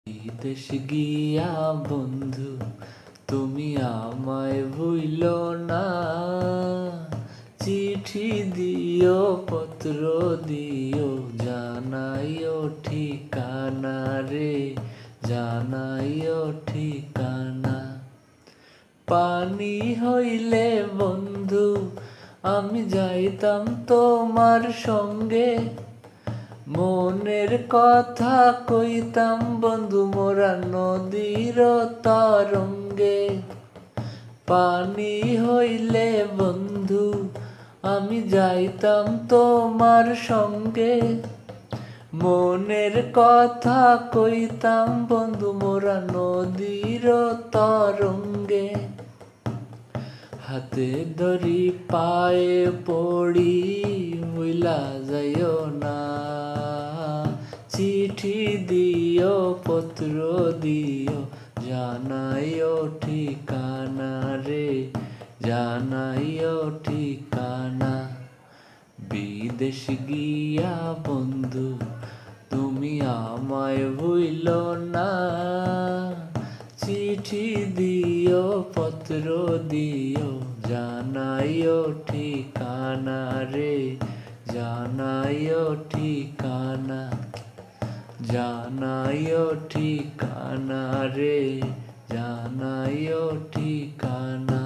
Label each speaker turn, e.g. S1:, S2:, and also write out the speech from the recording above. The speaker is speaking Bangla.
S1: বিদেশ গিয়া বন্ধু তুমি আমায় ভুইলো না, চিঠি দিও পত্র দিও জানাইও ঠিকানা রে, জানাইও ঠিকানা। পানি হইলে বন্ধু আমি যাইতাম তোমার সঙ্গে, মনের কথা কইতাম বন্ধু মোরা নদীর তরঙ্গে। পানি হইলে বন্ধু আমি যাইতাম তোমার সঙ্গে, মনের কথা কইতাম বন্ধু মোরা নদীর তরঙ্গে। হাতে ধরি পায়ে পড়ি ভুইলা যাইও না, চিঠি দিও পত্র দিও জানাইও ঠিকানা রে, জানাইও ঠিকানা। বিদেশ গিয়া বন্ধু তুমি আমায় ভুইলো না, চিঠি দিও পত্র দিও জানাইও ঠিকানা রে, জানাইও ঠিকানা, জানাইও ঠিকানা রে, জানাইও ঠিকানা।